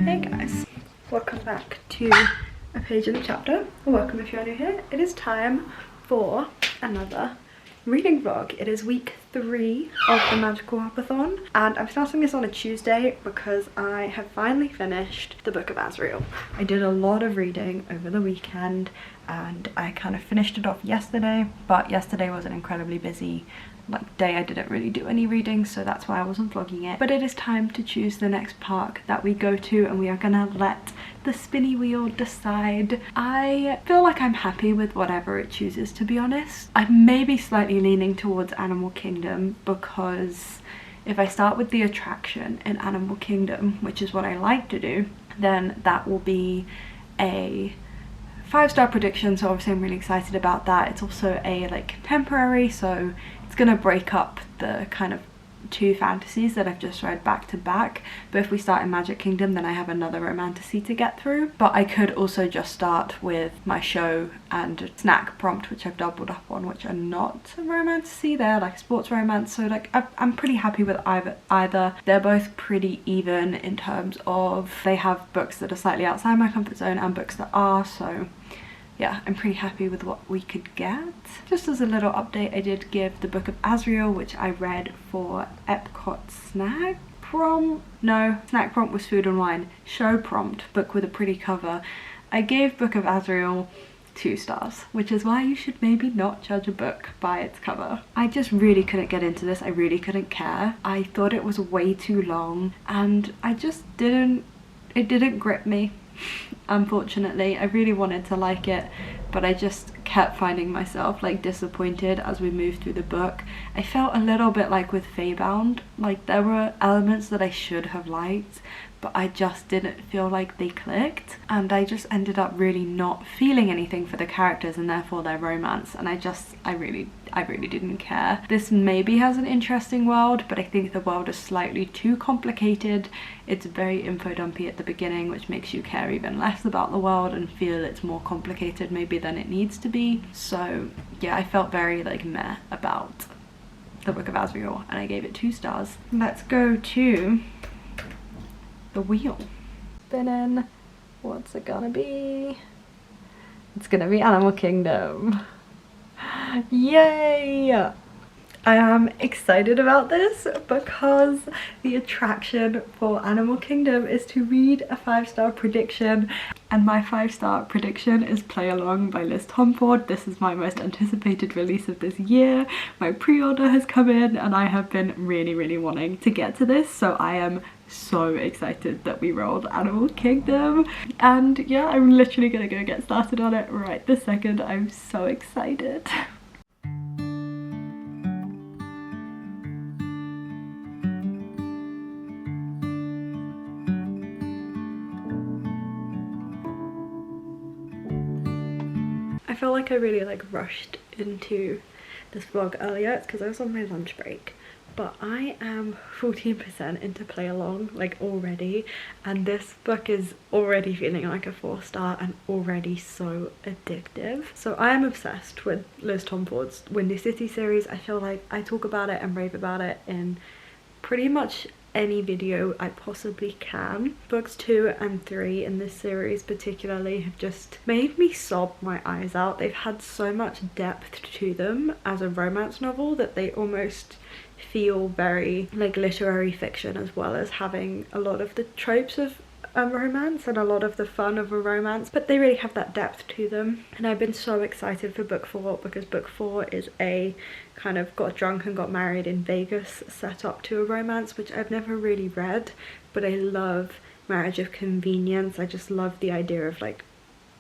Hey guys, welcome back to A Page in the Chapter, or welcome if you're new here. It is time for another reading vlog. It is week 3 of the magical Hopathon, and I'm starting this on a Tuesday because I have finally finished the Book of Azriel. I did a lot of reading over the weekend and I kind of finished it off yesterday, but yesterday was an incredibly busy day. I didn't really do any reading, so that's why I wasn't vlogging it. But it is time to choose the next park that we go to, and we are gonna let the spinny wheel decide. I feel like I'm happy with whatever it chooses, to be honest. I'm maybe slightly leaning towards Animal Kingdom, because if I start with the attraction in Animal Kingdom, which is what I like to do, then that will be a 5-star prediction, so obviously I'm really excited about that. It's also a contemporary, so it's gonna break up the kind of 2 fantasies that I've just read back to back. But if we start in Magic Kingdom, then I have another romantasy to get through. But I could also just start with my show and snack prompt, which I've doubled up on, which are not a romantasy, they're like sports romance. So I'm pretty happy with either. They're both pretty even in terms of they have books that are slightly outside my comfort zone and books that are, so yeah, I'm pretty happy with what we could get. Just as a little update, I did give the Book of Azriel, which I read for Epcot snack prompt. No, snack prompt was food and wine. Show prompt, book with a pretty cover. I gave Book of Azriel 2 stars, which is why you should maybe not judge a book by its cover. I just really couldn't get into this. I really couldn't care. I thought it was way too long, and I just it didn't grip me. Unfortunately, I really wanted to like it, but I just kept finding myself disappointed as we moved through the book. I felt a little bit like with Feybound, there were elements that I should have liked, but I just didn't feel like they clicked, and I just ended up really not feeling anything for the characters and therefore their romance, and I really didn't care. This maybe has an interesting world, but I think the world is slightly too complicated. It's very info dumpy at the beginning, which makes you care even less about the world and feel it's more complicated maybe than it needs to be. So yeah, I felt very meh about the Book of Azriel, and I gave it 2 stars. Let's go to the wheel. Spinning. What's it gonna be? It's gonna be Animal Kingdom. Yay! I am excited about this because the attraction for Animal Kingdom is to read a 5-star prediction, and my 5-star prediction is Play Along by Liz Tomforde. This is my most anticipated release of this year. My pre-order has come in and I have been really wanting to get to this, so I am so excited that we rolled Animal Kingdom. And yeah, I'm literally gonna go get started on it right this second. I'm so excited. I feel like I really rushed into this vlog earlier. It's because I was on my lunch break, but I am 14% into Play Along already, and this book is already feeling like a 4-star and already so addictive. So I am obsessed with Liz Tomforde's Windy City series. I feel like I talk about it and rave about it in pretty much any video I possibly can. Books 2 and 3 in this series particularly have just made me sob my eyes out. They've had so much depth to them as a romance novel that they almost feel very literary fiction, as well as having a lot of the tropes of romance and a lot of the fun of a romance, but they really have that depth to them. And I've been so excited for book 4 because book 4 is a kind of got drunk and got married in Vegas set up to a romance, which I've never really read, but I love Marriage of Convenience. I just love the idea of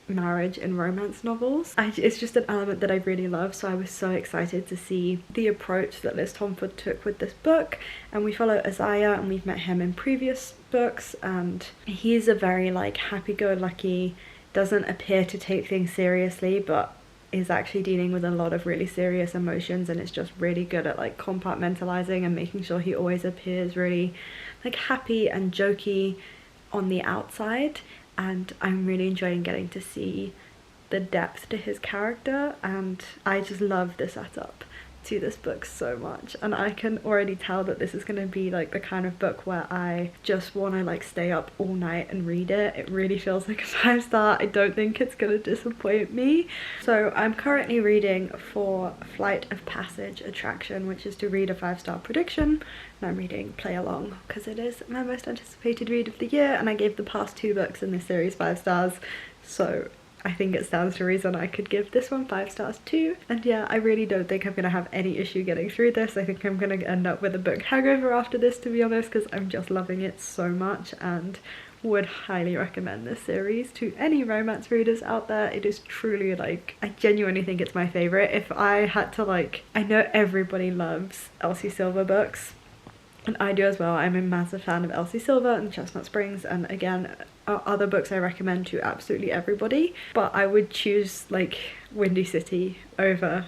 marriage in romance novels. It's just an element that I really love, so I was so excited to see the approach that Liz Tomforde took with this book. And we follow Isaiah, and we've met him in previous books, and he's a very happy-go-lucky, doesn't appear to take things seriously, but is actually dealing with a lot of really serious emotions, and is just really good at compartmentalizing and making sure he always appears really happy and jokey on the outside. And I'm really enjoying getting to see the depth to his character, and I just love the setup to this book so much, and I can already tell that this is going to be like the kind of book where I just want to like stay up all night and read it. It really feels like a 5-star. I don't think it's going to disappoint me. So I'm currently reading for Flight of Passage Attraction, which is to read a 5-star prediction, and I'm reading Play Along because it is my most anticipated read of the year, and I gave the past 2 books in this series 5 stars, so I think it stands to reason I could give this one 5 stars too. And yeah, I really don't think I'm gonna have any issue getting through this. I think I'm gonna end up with a book hangover after this, to be honest, because I'm just loving it so much and would highly recommend this series to any romance readers out there. It is truly like, I genuinely think it's my favourite. If I had to like, I know everybody loves Elsie Silver books, and I do as well. I'm a massive fan of Elsie Silver and Chestnut Springs, and again, other books I recommend to absolutely everybody, but I would choose like Windy City over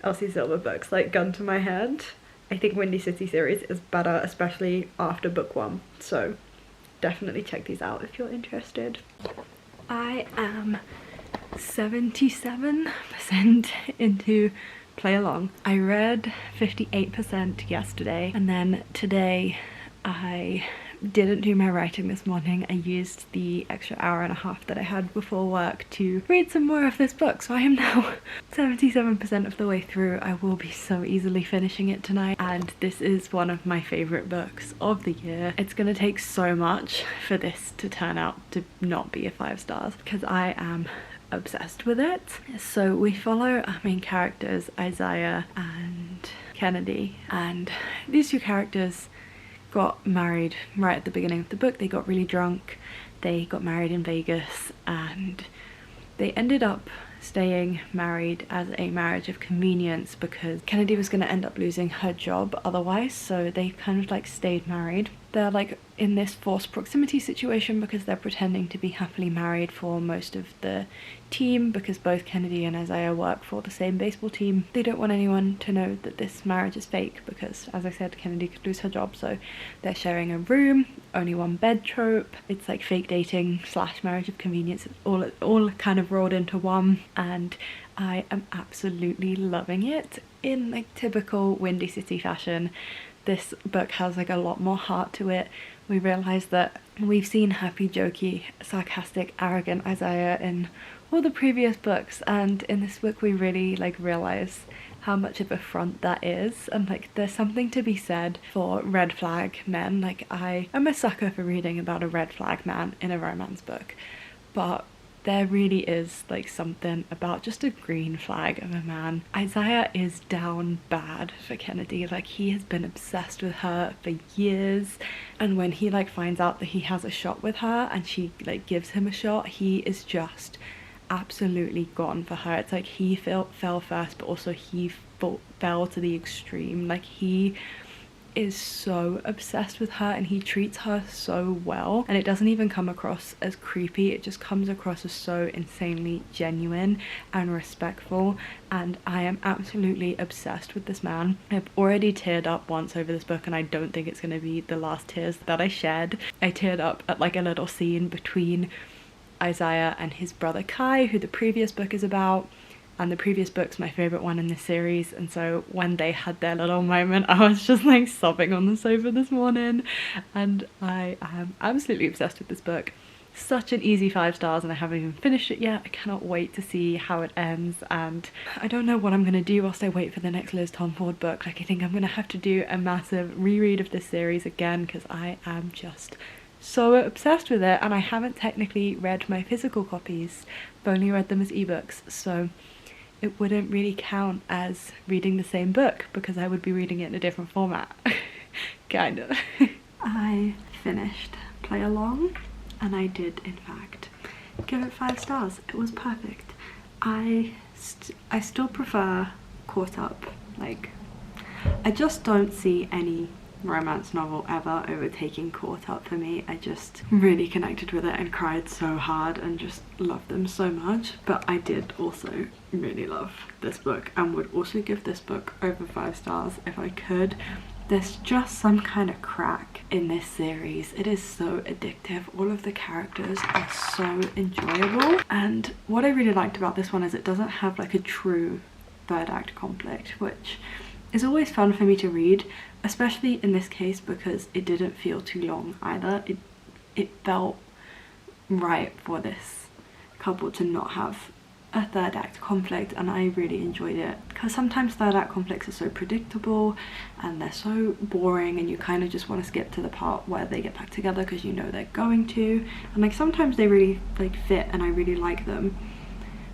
Elsie Silver books, like gun to my head. I think Windy City series is better, especially after book 1, so definitely check these out if you're interested. I am 77% into Play Along. I read 58% yesterday, and then today I didn't do my writing this morning. I used the extra hour and a half that I had before work to read some more of this book, so I am now 77% of the way through. I will be so easily finishing it tonight, and this is one of my favourite books of the year. It's gonna take so much for this to turn out to not be a 5 stars because I am obsessed with it. So we follow our main characters, Isaiah and Kennedy, and these 2 characters got married right at the beginning of the book. They got really drunk, they got married in Vegas, and they ended up staying married as a marriage of convenience because Kennedy was going to end up losing her job otherwise, so they kind of like stayed married. They're like in this forced proximity situation because they're pretending to be happily married for most of the team, because both Kennedy and Isaiah work for the same baseball team. They don't want anyone to know that this marriage is fake because, as I said, Kennedy could lose her job, so they're sharing a room, only 1 bed trope. It's like fake dating / marriage of convenience. It's all kind of rolled into one, and I am absolutely loving it. In like typical Windy City fashion, this book has like a lot more heart to it. We realise that we've seen happy, jokey, sarcastic, arrogant Isaiah in all the previous books, and in this book we really like realise how much of a front that is, and like there's something to be said for red flag men. Like I am a sucker for reading about a red flag man in a romance book, but there really is like something about just a green flag of a man. Isaiah is down bad for Kennedy. Like he has been obsessed with her for years, and when he like finds out that he has a shot with her and she like gives him a shot, he is just absolutely gone for her. It's like he fell first, but also he fell to the extreme. Like he is so obsessed with her and he treats her so well, and it doesn't even come across as creepy. It just comes across as so insanely genuine and respectful, and I am absolutely obsessed with this man. I've already teared up once over this book, and I don't think it's going to be the last tears that I shed. I teared up at like a little scene between Isaiah and his brother Kai, who the previous book is about, and the previous book's my favourite one in this series, and so when they had their little moment I was just like sobbing on the sofa this morning, and I am absolutely obsessed with this book. Such an easy 5 stars, and I haven't even finished it yet. I cannot wait to see how it ends, and I don't know what I'm going to do whilst I wait for the next Liz Tomforde book. Like I think I'm going to have to do a massive reread of this series again because I am just so obsessed with it, and I haven't technically read my physical copies. I've only read them as ebooks, so it wouldn't really count as reading the same book because I would be reading it in a different format. Kind of. I finished Play Along, and I did in fact give it 5 stars. It was perfect. I still prefer Caught Up. Like I just don't see any romance novel ever overtaking Caught Up for me. I just really connected with it and cried so hard and just loved them so much. But I did also really love this book and would also give this book over 5 stars if I could. There's just some kind of crack in this series. It is so addictive. All of the characters are so enjoyable, and what I really liked about this one is it doesn't have like a true third act conflict, which is always fun for me to read, especially in this case because it didn't feel too long either. It felt right for this couple to not have a third act conflict, and I really enjoyed it because sometimes third act conflicts are so predictable and they're so boring and you kind of just want to skip to the part where they get back together because you know they're going to, and like sometimes they really like fit and I really like them,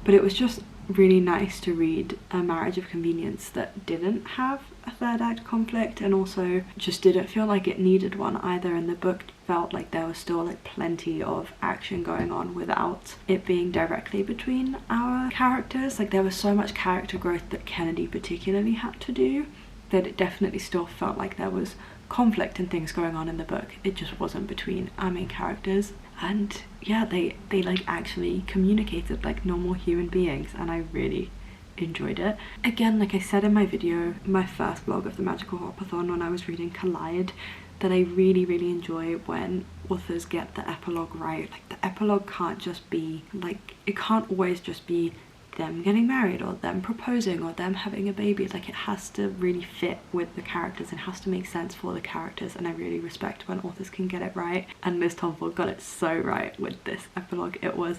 but it was just really nice to read a marriage of convenience that didn't have a third act conflict and also just didn't feel like it needed one either, and the book felt like there was still like plenty of action going on without it being directly between our characters. Like there was so much character growth that Kennedy particularly had to do that it definitely still felt like there was conflict and things going on in the book. It just wasn't between our main characters, and yeah, they like actually communicated like normal human beings, and I really enjoyed it. Again, like I said in my video, my first vlog of the Magical Hopathon when I was reading Collide, that I really enjoy when authors get the epilogue right. Like the epilogue can't just be like, it can't always just be them getting married or them proposing or them having a baby. Like it has to really fit with the characters, it has to make sense for the characters, and I really respect when authors can get it right, and Miss Tomforde got it so right with this epilogue. It was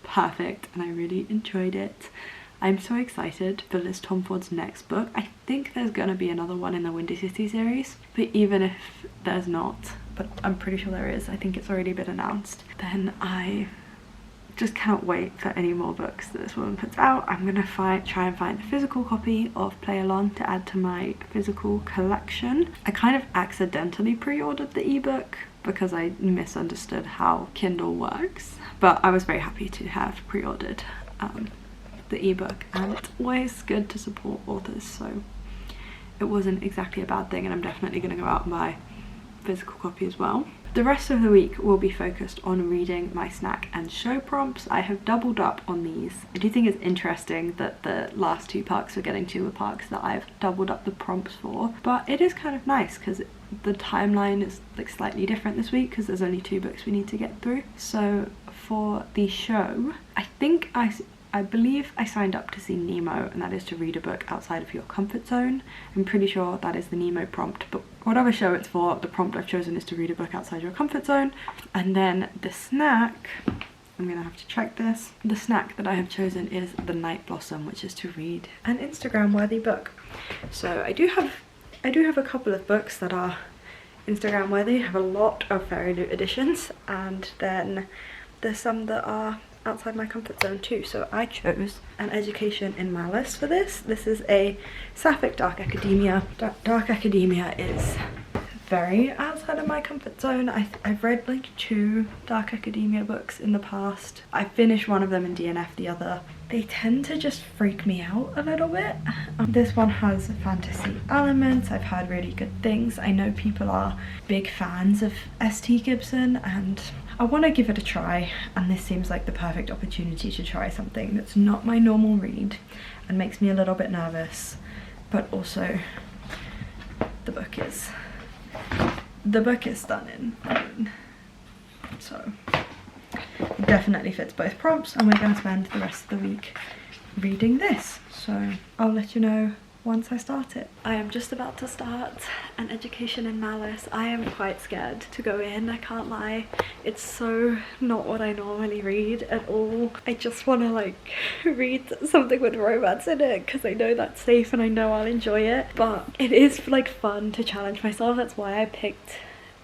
perfect and I really enjoyed it. I'm so excited for Liz Tomforde's next book. I think there's gonna be another one in the Windy City series, but even if there's not, but I'm pretty sure there is, I think it's already been announced, then I just cannot wait for any more books that this woman puts out. I'm gonna try and find a physical copy of Play Along to add to my physical collection. I kind of accidentally pre-ordered the ebook because I misunderstood how Kindle works, but I was very happy to have pre-ordered the ebook, and it's always good to support authors, so it wasn't exactly a bad thing, and I'm definitely going to go out and buy a physical copy as well. The rest of the week will be focused on reading my snack and show prompts. I have doubled up on these. I do think it's interesting that the last two parks we're getting to are parks that I've doubled up the prompts for, but it is kind of nice because the timeline is like slightly different this week because there's only 2 books we need to get through. So for the show, I believe I signed up to see Nemo, and that is to read a book outside of your comfort zone. I'm pretty sure that is the Nemo prompt, but whatever show it's for, the prompt I've chosen is to read a book outside your comfort zone. And then the snack, I'm gonna have to check this. The snack that I have chosen is The Night Blossom, which is to read an Instagram worthy book. So I do have a couple of books that are Instagram worthy. I have a lot of Fairy Loot editions, and then there's some that are outside my comfort zone too. So I chose An Education in Malice for this. This is a sapphic dark academia. Dark academia is very outside of my comfort zone. I've read like 2 dark academia books in the past. I finished one of them in DNF the other. They tend to just freak me out a little bit. This one has fantasy elements. I've heard really good things. I know people are big fans of ST Gibson and I want to give it a try, and this seems like the perfect opportunity to try something that's not my normal read and makes me a little bit nervous, but also the book is stunning. So it definitely fits both prompts, and we're going to spend the rest of the week reading this, so I'll let you know once I start it. I am just about to start An Education in Malice. I am quite scared to go in, I can't lie. It's so not what I normally read at all. I just want to like read something with romance in it because I know that's safe and I know I'll enjoy it, but it is like fun to challenge myself. That's why I picked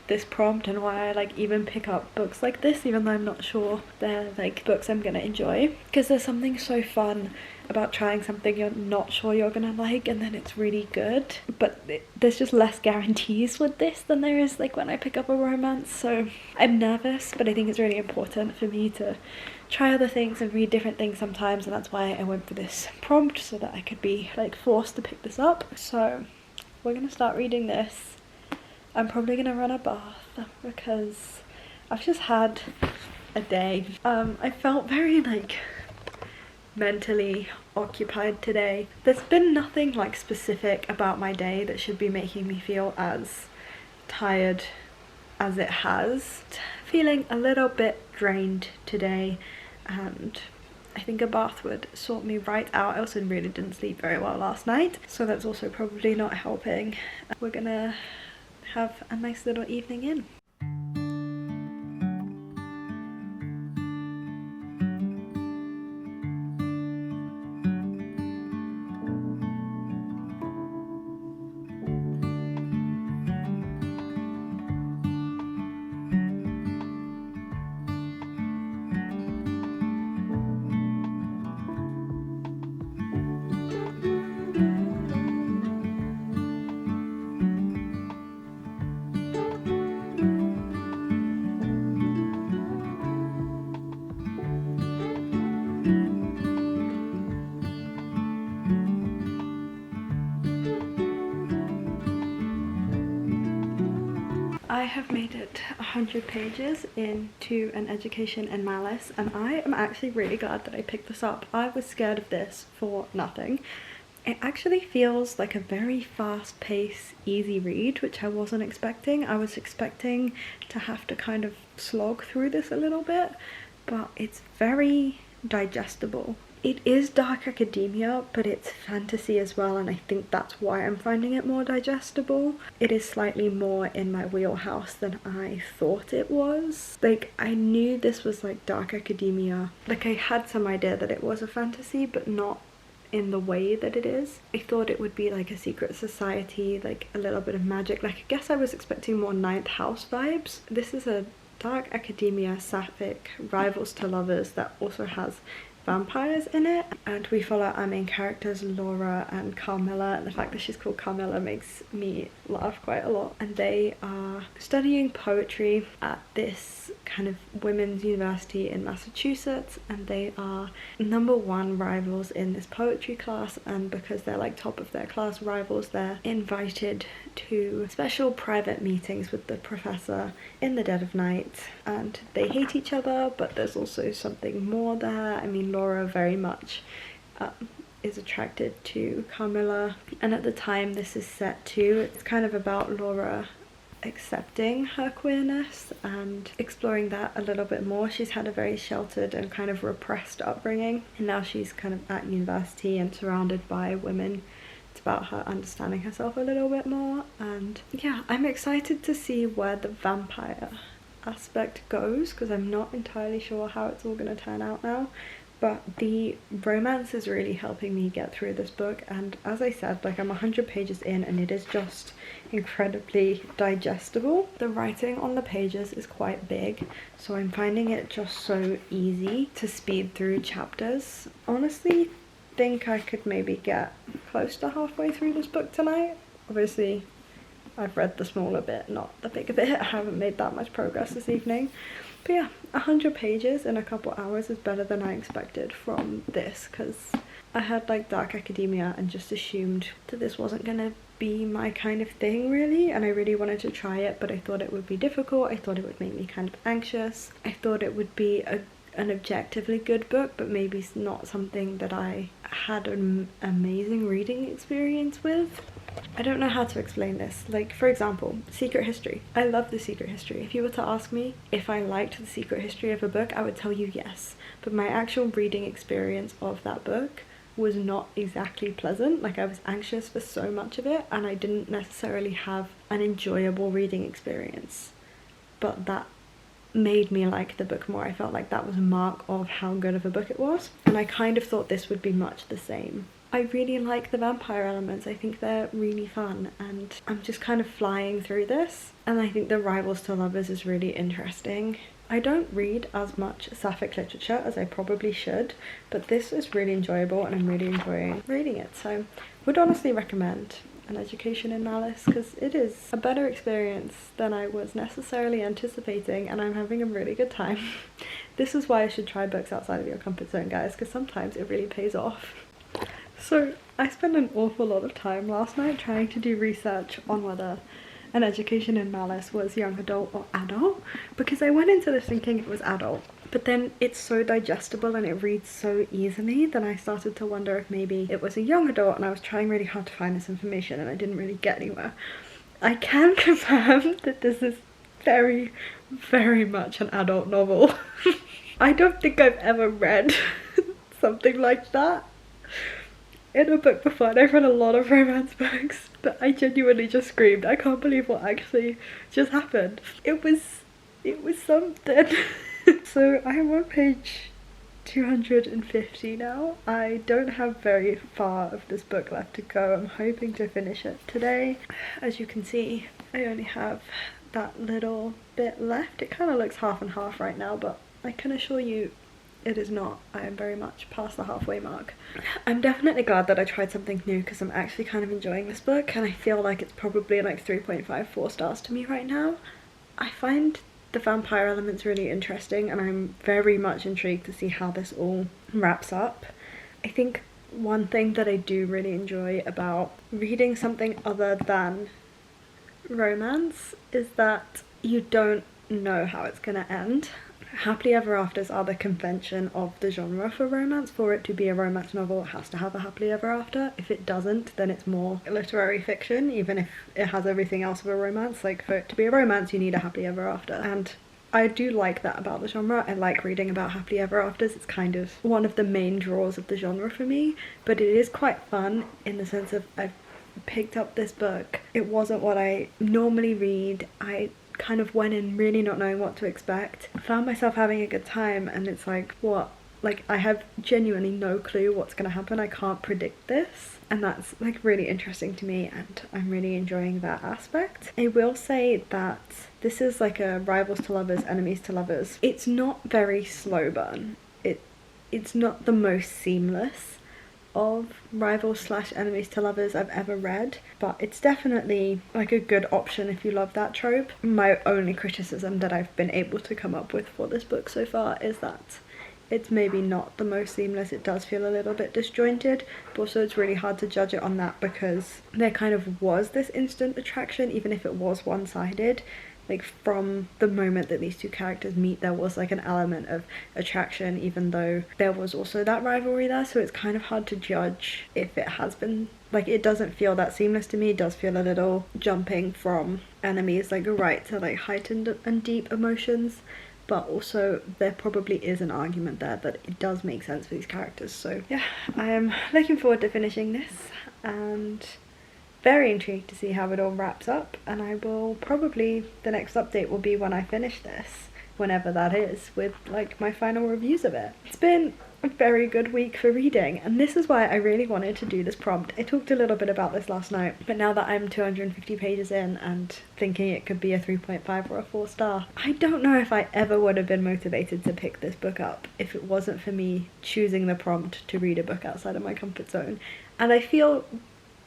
this prompt and why I like even pick up books like this, even though I'm not sure they're like books I'm gonna enjoy, because there's something so fun about trying something you're not sure you're gonna like and then it's really good. But there's just less guarantees with this than there is like when I pick up a romance, so I'm nervous, but I think it's really important for me to try other things and read different things sometimes, and that's why I went for this prompt, so that I could be like forced to pick this up. So we're gonna start reading this. I'm probably gonna run a bath because I've just had a day. I felt very like mentally occupied today. There's been nothing like specific about my day that should be making me feel as tired as it has. Feeling a little bit drained today, and I think a bath would sort me right out. I also really didn't sleep very well last night, so that's also probably not helping. We're gonna have a nice little evening in. I have made it 100 pages into An Education in Malice, and I am actually really glad that I picked this up. I was scared of this for nothing. It actually feels like a very fast-paced, easy read, which I wasn't expecting. I was expecting to have to kind of slog through this a little bit, but it's very digestible. It is dark academia, but it's fantasy as well, and I think that's why I'm finding it more digestible. It is slightly more in my wheelhouse than I thought it was. Like, I knew this was like dark academia. Like, I had some idea that it was a fantasy, but not in the way that it is. I thought it would be like a secret society, like a little bit of magic. Like, I guess I was expecting more Ninth House vibes. This is a dark academia, sapphic, rivals to lovers that also has vampires in it, and we follow our main characters Laura and Carmilla, and the fact that she's called Carmilla makes me laugh quite a lot. And they are studying poetry at this kind of women's university in Massachusetts, and they are #1 rivals in this poetry class, and because they're like top of their class rivals, they're invited to special private meetings with the professor in the dead of night, and they hate each other, but there's also something more there. I mean, Laura very much is attracted to Carmilla, and at the time this is set to, it's kind of about Laura accepting her queerness and exploring that a little bit more. She's had a very sheltered and kind of repressed upbringing, and now she's kind of at university and surrounded by women. It's about her understanding herself a little bit more, and yeah, I'm excited to see where the vampire aspect goes, because I'm not entirely sure how it's all going to turn out now. But the romance is really helping me get through this book, and as I said, like, I'm 100 pages in and it is just incredibly digestible. The writing on the pages is quite big, so I'm finding it just so easy to speed through chapters. Honestly, think I could maybe get close to halfway through this book tonight. Obviously, I've read the smaller bit, not the bigger bit. I haven't made that much progress this evening. But yeah, 100 pages in a couple hours is better than I expected from this, because I had like dark academia and just assumed that this wasn't gonna be my kind of thing really, and I really wanted to try it, but I thought it would be difficult. I thought it would make me kind of anxious. I thought it would be an objectively good book, but maybe not something that I had an amazing reading experience with. I don't know how to explain this. Like, for example, secret history. I love the secret history. If you were to ask me if I liked the secret history of a book, I would tell you yes. But my actual reading experience of that book was not exactly pleasant. Like, I was anxious for so much of it, and I didn't necessarily have an enjoyable reading experience. But that made me like the book more. I felt like that was a mark of how good of a book it was, and I kind of thought this would be much the same. I really like the vampire elements. I think they're really fun, and I'm just kind of flying through this, and I think the rivals to lovers is really interesting. I don't read as much sapphic literature as I probably should, but this is really enjoyable and I'm really enjoying reading it, so would honestly recommend An Education in Malice, because it is a better experience than I was necessarily anticipating, and I'm having a really good time. This is why I should try books outside of your comfort zone, guys, because sometimes it really pays off. So I spent an awful lot of time last night trying to do research on whether An Education in Malice was young adult or adult, because I went into this thinking it was adult, but then it's so digestible and it reads so easily that I started to wonder if maybe it was a young adult, and I was trying really hard to find this information and I didn't really get anywhere. I can confirm that this is very, very much an adult novel. I don't think I've ever read something like that in a book before, and I've read a lot of romance books, but I genuinely just screamed. I can't believe what actually just happened. It was something. So I am on page 250 now. I don't have very far of this book left to go. I'm hoping to finish it today. As you can see, I only have that little bit left. It kind of looks half and half right now, but I can assure you it is not. I am very much past the halfway mark. I'm definitely glad that I tried something new because I'm actually kind of enjoying this book, and I feel like it's probably like 3.54 stars to me right now. I find the vampire elements really interesting, and I'm very much intrigued to see how this all wraps up. I think one thing that I do really enjoy about reading something other than romance is that you don't know how it's gonna end. Happily ever afters are the convention of the genre for romance. For it to be a romance novel, it has to have a happily ever after. If it doesn't, then it's more literary fiction, even if it has everything else of a romance. Like, for it to be a romance, you need a happily ever after. And I do like that about the genre. I like reading about happily ever afters. It's kind of one of the main draws of the genre for me, but it is quite fun in the sense of I've picked up this book. It wasn't what I normally read. I kind of went in really not knowing what to expect. I found myself having a good time, and it's like, what? Like, I have genuinely no clue what's gonna happen. I can't predict this, and that's like really interesting to me, and I'm really enjoying that aspect. I will say that this is like a rivals to lovers, enemies to lovers. It's not very slow burn. It's not the most seamless of rivals slash enemies to lovers I've ever read, but it's definitely like a good option if you love that trope. My only criticism that I've been able to come up with for this book so far is that it's maybe not the most seamless. It does feel a little bit disjointed, but also it's really hard to judge it on that because there kind of was this instant attraction, even if it was one-sided. Like, from the moment that these two characters meet, there was like an element of attraction, even though there was also that rivalry there. So it's kind of hard to judge if it has been, like, it doesn't feel that seamless to me. It does feel a little jumping from enemies like right to like heightened and deep emotions, but also there probably is an argument there that it does make sense for these characters. So yeah, I am looking forward to finishing this, and very intrigued to see how it all wraps up. And I will probably, the next update will be when I finish this, whenever that is, with like my final reviews of it. It's been a very good week for reading, and this is why I really wanted to do this prompt. I talked a little bit about this last night, but now that I'm 250 pages in and thinking it could be a 3.5 or a 4 star, I don't know if I ever would have been motivated to pick this book up if it wasn't for me choosing the prompt to read a book outside of my comfort zone. And I feel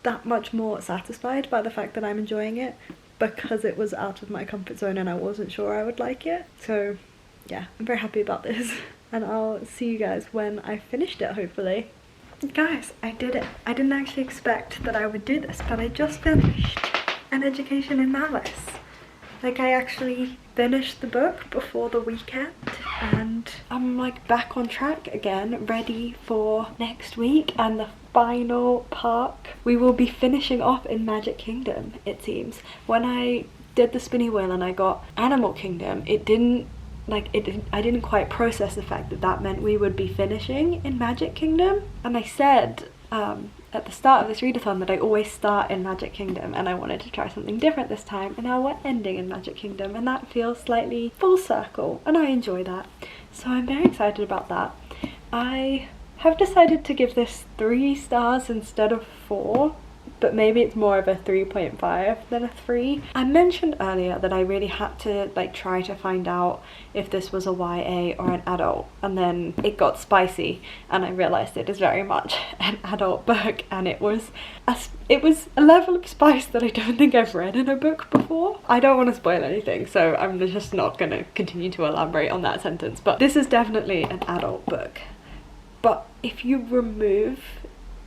that much more satisfied by the fact that I'm enjoying it because it was out of my comfort zone and I wasn't sure I would like it. So yeah, I'm very happy about this, and I'll see you guys when I finished it, hopefully. Guys, I did it. I didn't actually expect that I would do this, but I just finished An Education in Malice. Like, I actually finished the book before the weekend, and I'm like back on track again, ready for next week and the final part. We will be finishing off in Magic Kingdom, it seems. When I did the spinny wheel and I got Animal Kingdom, I didn't quite process the fact that that meant we would be finishing in Magic Kingdom. And I said at the start of this readathon that I always start in Magic Kingdom, and I wanted to try something different this time, and now we're ending in Magic Kingdom, and that feels slightly full circle, and I enjoy that. So I'm very excited about that. I have decided to give this 3 stars instead of 4, but maybe it's more of a 3.5 than a 3. I mentioned earlier that I really had to like try to find out if this was a YA or an adult, and then it got spicy and I realised it is very much an adult book, and it was a level of spice that I don't think I've read in a book before. I don't want to spoil anything, so I'm just not going to continue to elaborate on that sentence, but this is definitely an adult book. But if you remove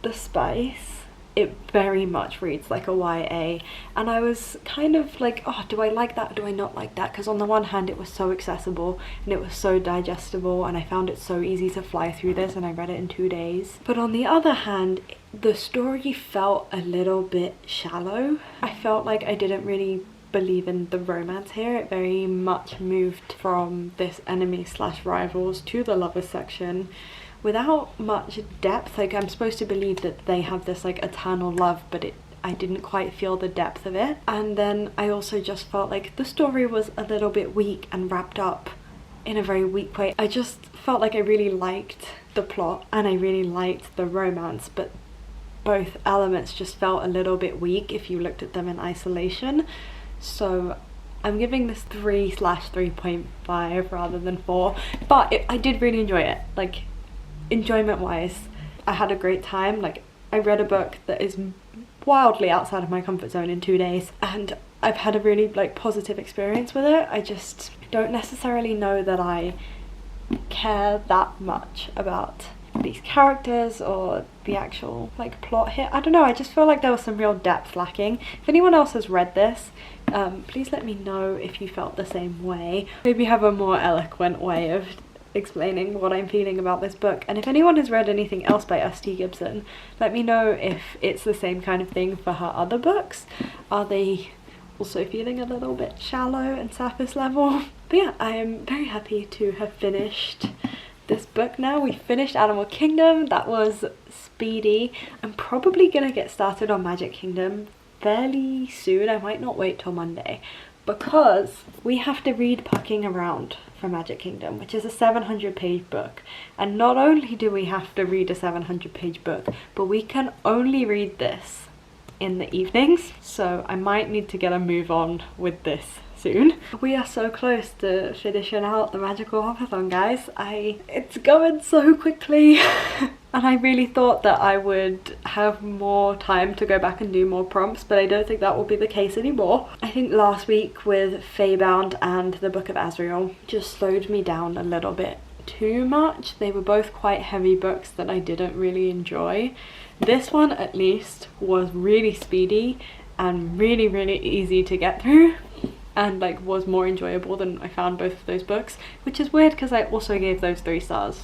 the spice, it very much reads like a YA, and I was kind of like, oh, do I like that or do I not like that? Because on the one hand it was so accessible and it was so digestible, and I found it so easy to fly through this, and I read it in 2 days. But on the other hand, the story felt a little bit shallow. I felt like I didn't really believe in the romance here. It very much moved from this enemy slash rivals to the lovers section, without much depth. Like, I'm supposed to believe that they have this like eternal love, but I didn't quite feel the depth of it. And then I also just felt like the story was a little bit weak and wrapped up in a very weak way. I just felt like I really liked the plot and I really liked the romance, but both elements just felt a little bit weak if you looked at them in isolation. So I'm giving this 3/3.5 rather than 4, but I did really enjoy it. Like, enjoyment wise, I had a great time. Like, I read a book that is wildly outside of my comfort zone in 2 days, and I've had a really like positive experience with it. I just don't necessarily know that I care that much about these characters or the actual like plot here. I don't know, I just feel like there was some real depth lacking. If anyone else has read this, please let me know if you felt the same way. Maybe have a more eloquent way of explaining what I'm feeling about this book. And if anyone has read anything else by S.T. Gibson, let me know if it's the same kind of thing for her other books. Are they also feeling a little bit shallow and surface level? But yeah, I am very happy to have finished this book now. We finished Animal Kingdom. That was speedy. I'm probably gonna get started on Magic Kingdom fairly soon. I might not wait till Monday, because we have to read Pucking Around for Magic Kingdom, which is a 700-page book. And not only do we have to read a 700-page book, but we can only read this in the evenings. So I might need to get a move on with this soon. We are so close to finishing out the Magical Hopathon, guys. It's going so quickly. And I really thought that I would have more time to go back and do more prompts, but I don't think that will be the case anymore. I think last week with Feybound and the Book of Azrael just slowed me down a little bit too much. They were both quite heavy books that I didn't really enjoy. This one at least was really speedy and really, really easy to get through, and like was more enjoyable than I found both of those books, which is weird because I also gave those 3 stars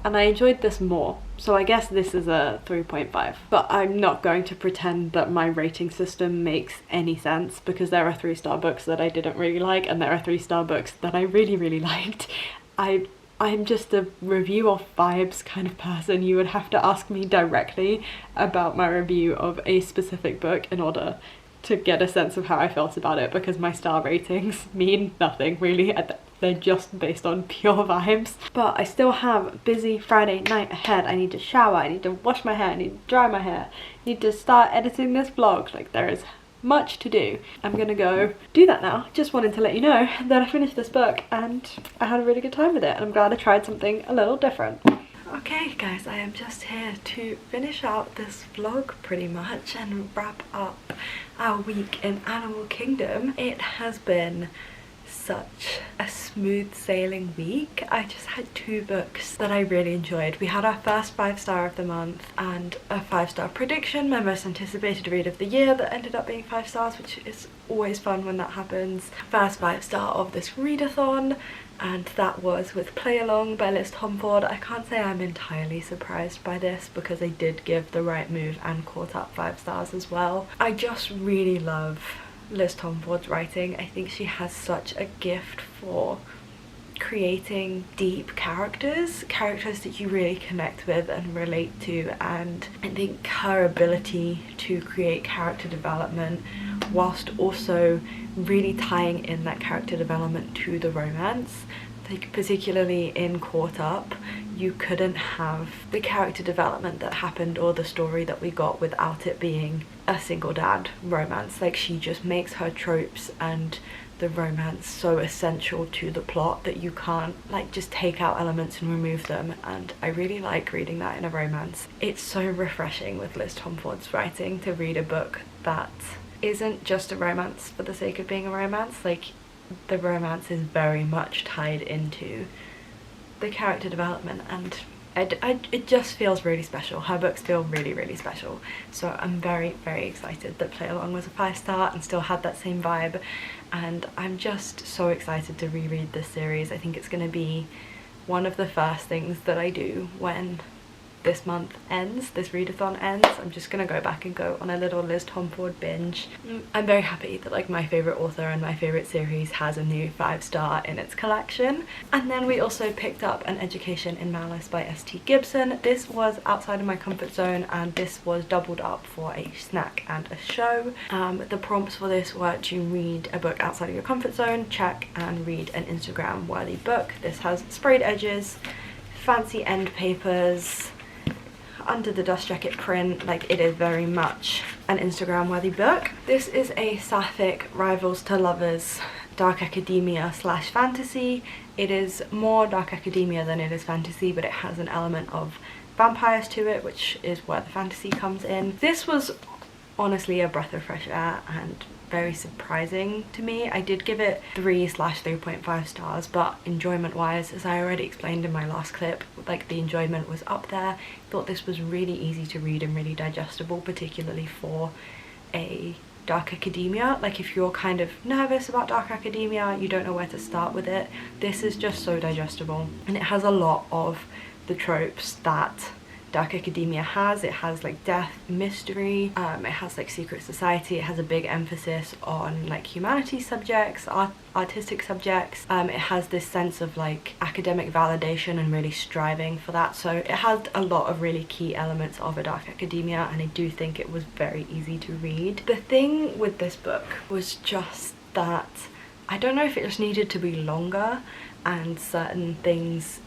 and I enjoyed this more, so I guess this is a 3.5. But I'm not going to pretend that my rating system makes any sense, because there are 3-star books that I didn't really like and there are 3-star books that I really, really liked. I'm just a review of vibes kind of person. You would have to ask me directly about my review of a specific book in order to get a sense of how I felt about it, because my star ratings mean nothing really. They're just based on pure vibes. But I still have a busy Friday night ahead. I need to shower, I need to wash my hair, I need to dry my hair, I need to start editing this vlog. Like, there is much to do. I'm gonna go do that now. Just wanted to let you know that I finished this book and I had a really good time with it, and I'm glad I tried something a little different. Okay guys, I am just here to finish out this vlog pretty much and wrap up our week in Animal Kingdom. It has been such a smooth sailing week. I just had 2 books that I really enjoyed. We had our first 5-star of the month and a 5-star prediction, my most anticipated read of the year, that ended up being 5 stars, which is always fun when that happens. First 5-star of this readathon, and that was with Play Along by Liz Tomforde. I can't say I'm entirely surprised by this, because they did give The Right Move and Caught Up 5 stars as well. I just really love Liz Tomforde's writing. I think she has such a gift for creating deep characters that you really connect with and relate to, and I think her ability to create character development whilst also really tying in that character development to the romance. Like, particularly in Caught Up, you couldn't have the character development that happened or the story that we got without it being a single dad romance. Like, she just makes her tropes and the romance so essential to the plot that you can't like just take out elements and remove them, and I really like reading that in a romance. It's so refreshing with Liz Tomforde's writing to read a book that isn't just a romance for the sake of being a romance. Like, the romance is very much tied into the character development, and it just feels really special. Her books feel really, really special. So I'm very, very excited that Play Along was a 5-star and still had that same vibe, and I'm just so excited to reread this series. I think it's going to be one of the first things that I do when this month ends, this readathon ends, I'm just gonna go back and go on a little Liz Tomforde binge. I'm very happy that like my favourite author and my favourite series has a new 5-star in its collection. And then we also picked up An Education in Malice by S.T. Gibson. This was outside of my comfort zone and this was doubled up for a snack and a show. The prompts for this were to read a book outside of your comfort zone, check, and read an Instagram worthy book. This has sprayed edges, fancy end papers, under the dust jacket print. Like, it is very much an Instagram worthy book. This is a sapphic rivals to lovers dark academia slash fantasy. It is more dark academia than it is fantasy, but it has an element of vampires to it, which is where the fantasy comes in. This was honestly a breath of fresh air and very surprising to me. I did give it 3/3.5 stars, but enjoyment wise, as I already explained in my last clip, like the enjoyment was up there. I thought this was really easy to read and really digestible, particularly for a dark academia. Like, if you're kind of nervous about dark academia, you don't know where to start with it, this is just so digestible. And it has a lot of the tropes that dark academia has. It has like death, mystery, it has like secret society, it has a big emphasis on like humanities subjects, artistic subjects. It has this sense of like academic validation and really striving for that, so it had a lot of really key elements of a dark academia, and I do think it was very easy to read. The thing with this book was just that I don't know if it just needed to be longer and certain things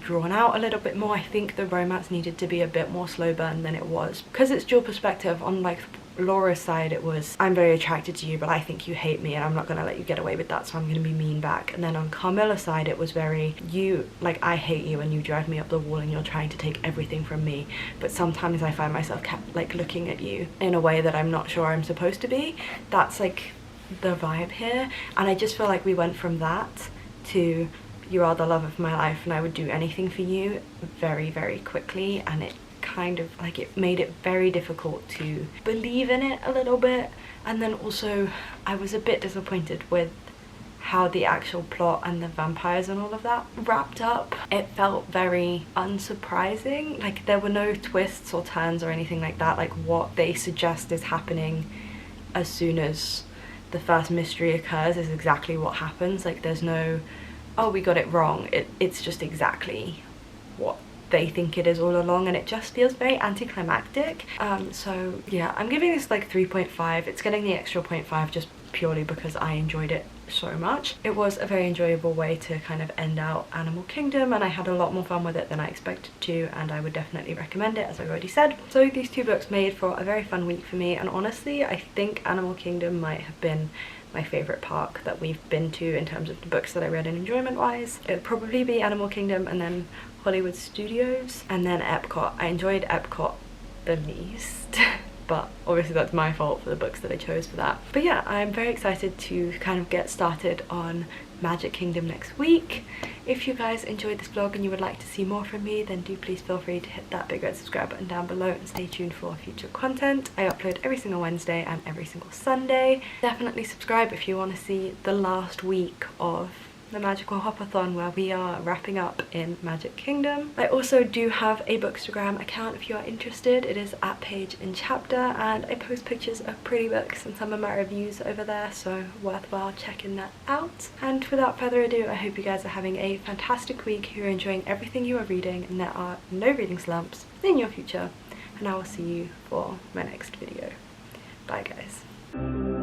drawn out a little bit more. I think the romance needed to be a bit more slow burn than it was, because it's dual perspective. On like Laura's side, it was, I'm very attracted to you but I think you hate me and I'm not gonna let you get away with that, so I'm gonna be mean back. And then on Carmilla's side, it was very, you, like, I hate you and you drive me up the wall and you're trying to take everything from me, but sometimes I find myself like looking at you in a way that I'm not sure I'm supposed to be. That's like the vibe here, and I just feel like we went from that to you are the love of my life and I would do anything for you very, very quickly, and it kind of like, it made it very difficult to believe in it a little bit. And then also I was a bit disappointed with how the actual plot and the vampires and all of that wrapped up. It felt very unsurprising, like there were no twists or turns or anything like that. Like, what they suggest is happening as soon as the first mystery occurs is exactly what happens. Like, there's no, oh, we got it wrong. It's just exactly what they think it is all along, and it just feels very anticlimactic. So yeah, I'm giving this like 3.5. It's getting the extra 0.5 just purely because I enjoyed it so much. It was a very enjoyable way to kind of end out Animal Kingdom, and I had a lot more fun with it than I expected to, and I would definitely recommend it, as I've already said. So these two books made for a very fun week for me, and honestly I think Animal Kingdom might have been my favourite park that we've been to in terms of the books that I read and enjoyment wise. It would probably be Animal Kingdom and then Hollywood Studios and then Epcot. I enjoyed Epcot the least but obviously that's my fault for the books that I chose for that. But yeah, I'm very excited to kind of get started on Magic Kingdom next week. If you guys enjoyed this vlog and you would like to see more from me, then do please feel free to hit that big red subscribe button down below and stay tuned for future content. I upload every single Wednesday and every single Sunday. Definitely subscribe if you want to see the last week of the magical Hopathon, where we are wrapping up in Magic Kingdom. I also do have a Bookstagram account if you are interested. It is @apaigeinchapter, and I post pictures of pretty books and some of my reviews over there, so worthwhile checking that out. And without further ado, I hope you guys are having a fantastic week, you're enjoying everything you are reading, and there are no reading slumps in your future, and I will see you for my next video. Bye guys.